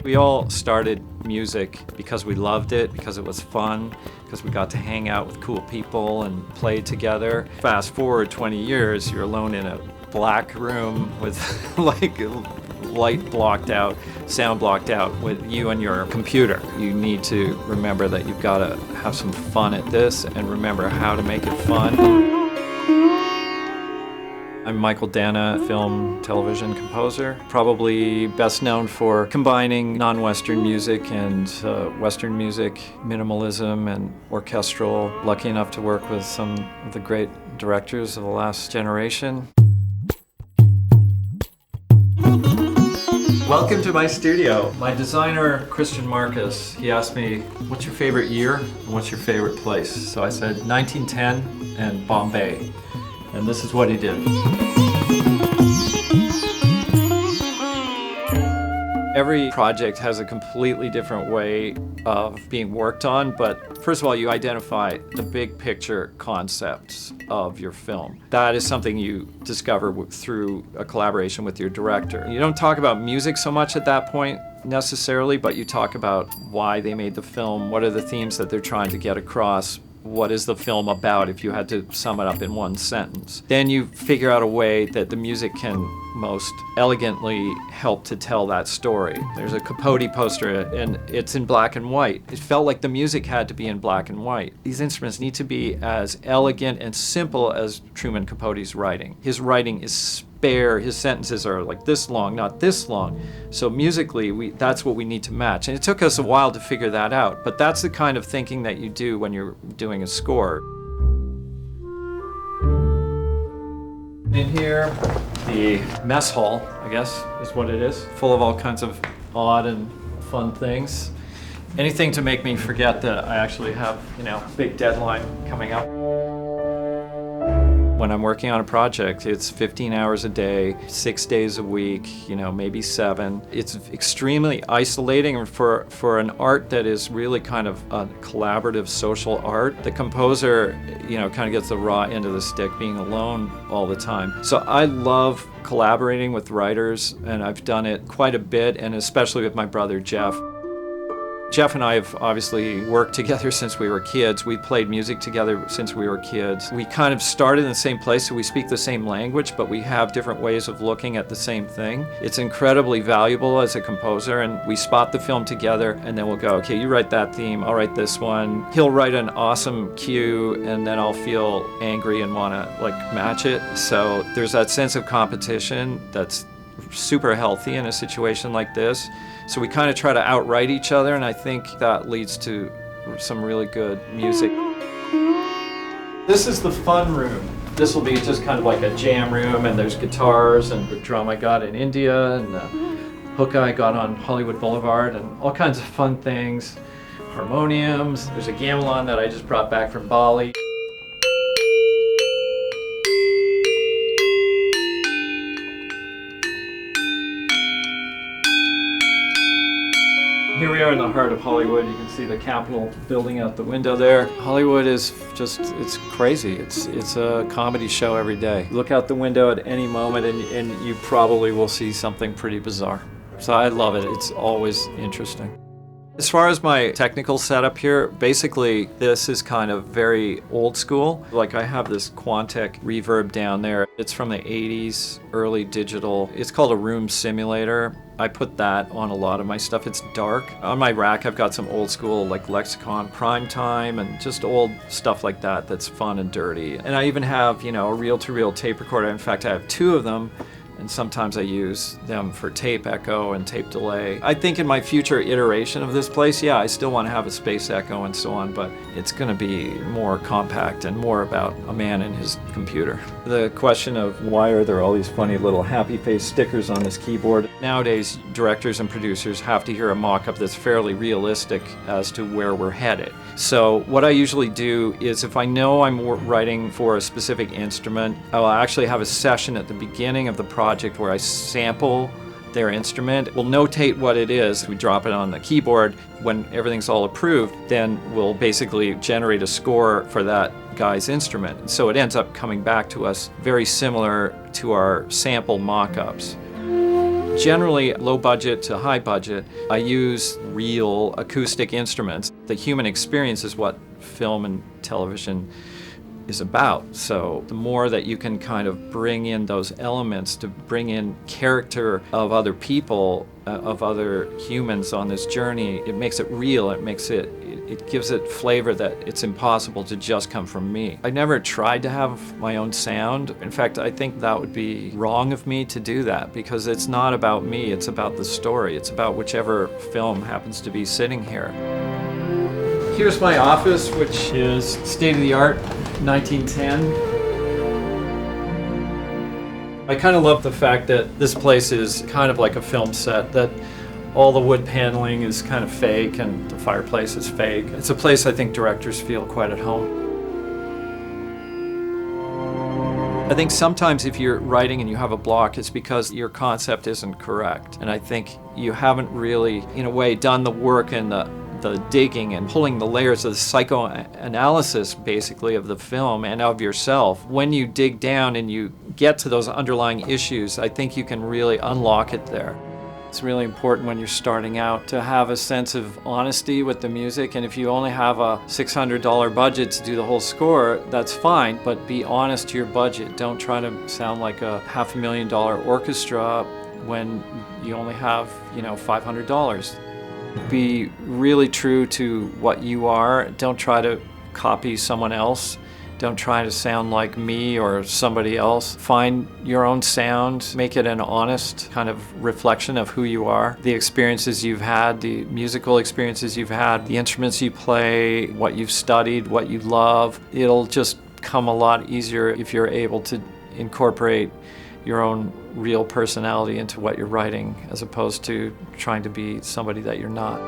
We all started music because we loved it, because it was fun, because we got to hang out with cool people and play together. Fast forward 20 years, you're alone in a black room with like light blocked out, sound blocked out with you and your computer. You need to remember that you've got to have some fun at this and remember how to make it fun. I'm Mychael Danna, film, television composer. Probably best known for combining non-Western music and Western music, minimalism and orchestral. Lucky enough to work with some of the great directors of the last generation. Welcome to my studio. My designer, Christian Marcus, he asked me, what's your favorite year and what's your favorite place? So I said 1910 and Bombay. And this is what he did. Every project has a completely different way of being worked on, but first of all, you identify the big picture concepts of your film. That is something you discover through a collaboration with your director. You don't talk about music so much at that point necessarily, but you talk about why they made the film, what are the themes that they're trying to get across, what is the film about if you had to sum it up in one sentence. Then you figure out a way that the music can most elegantly help to tell that story. There's a Capote poster and it's in black and white. It felt like the music had to be in black and white. These instruments need to be as elegant and simple as Truman Capote's writing. His writing is spare, his sentences are like this long, not this long. So musically, that's what we need to match. And it took us a while to figure that out, but that's the kind of thinking that you do when you're doing a score. In here, the mess hall, I guess, is what it is. Full of all kinds of odd and fun things. Anything to make me forget that I actually have, big deadline coming up. When I'm working on a project, it's 15 hours a day, 6 days a week, maybe 7. It's extremely isolating, and for an art that is really kind of a collaborative social art, the composer, kind of gets the raw end of the stick, being alone all the time. So I love collaborating with writers, and I've done it quite a bit, and especially with my brother Jeff. Jeff and I have obviously worked together since we were kids. We played music together since we were kids. We kind of started in the same place, so we speak the same language, but we have different ways of looking at the same thing. It's incredibly valuable as a composer, and we spot the film together, and then we'll go, okay, you write that theme, I'll write this one. He'll write an awesome cue, and then I'll feel angry and want to match it. So there's that sense of competition that's super healthy in a situation like this. So we kind of try to outwrite each other, and I think that leads to some really good music. This is the fun room. This will be just kind of like a jam room, and there's guitars and the drum I got in India and the hookah I got on Hollywood Boulevard and all kinds of fun things. Harmoniums. There's a gamelan that I just brought back from Bali. Here we are in the heart of Hollywood. You can see the Capitol building out the window there. Hollywood is just, it's crazy. It's a comedy show every day. Look out the window at any moment and you probably will see something pretty bizarre. So I love it. It's always interesting. As far as my technical setup here, basically this is kind of very old school. I have this Quantec reverb down there. It's from the 80s, early digital. It's called a room simulator. I put that on a lot of my stuff. It's dark. On my rack I've got some old school Lexicon Prime Time and just old stuff like that that's fun and dirty. And I even have, a reel-to-reel tape recorder. In fact, I have 2 of them. And sometimes I use them for tape echo and tape delay. I think in my future iteration of this place, I still want to have a space echo and so on, but it's going to be more compact and more about a man and his computer. The question of why are there all these funny little happy face stickers on this keyboard? Nowadays, directors and producers have to hear a mock-up that's fairly realistic as to where we're headed. So what I usually do is if I know I'm writing for a specific instrument, I'll actually have a session at the beginning of the project where I sample their instrument. We'll notate what it is. We drop it on the keyboard. When everything's all approved, then we'll basically generate a score for that guy's instrument. So it ends up coming back to us very similar to our sample mock-ups. Generally low budget to high budget. I use real acoustic instruments. The human experience is what film and television is about. So the more that you can kind of bring in those elements, to bring in character of other people, of other humans on this journey, it makes it real. It gives it flavor that it's impossible to just come from me. I never tried to have my own sound. In fact, I think that would be wrong of me to do that, because it's not about me, it's about the story. It's about whichever film happens to be sitting here. Here's my office, which is state-of-the-art, 1910. I kind of love the fact that this place is kind of like a film set, that all the wood paneling is kind of fake and the fireplace is fake. It's a place I think directors feel quite at home. I think sometimes if you're writing and you have a block, it's because your concept isn't correct. And I think you haven't really, in a way, done the work and the digging and pulling the layers of the psychoanalysis, basically, of the film and of yourself. When you dig down and you get to those underlying issues, I think you can really unlock it there. It's really important when you're starting out to have a sense of honesty with the music, and if you only have a $600 budget to do the whole score, that's fine, but be honest to your budget. Don't try to sound like a $500,000 orchestra when you only have, $500. Be really true to what you are. Don't try to copy someone else. Don't try to sound like me or somebody else. Find your own sound. Make it an honest kind of reflection of who you are. The experiences you've had, the musical experiences you've had, the instruments you play, what you've studied, what you love. It'll just come a lot easier if you're able to incorporate your own real personality into what you're writing, as opposed to trying to be somebody that you're not.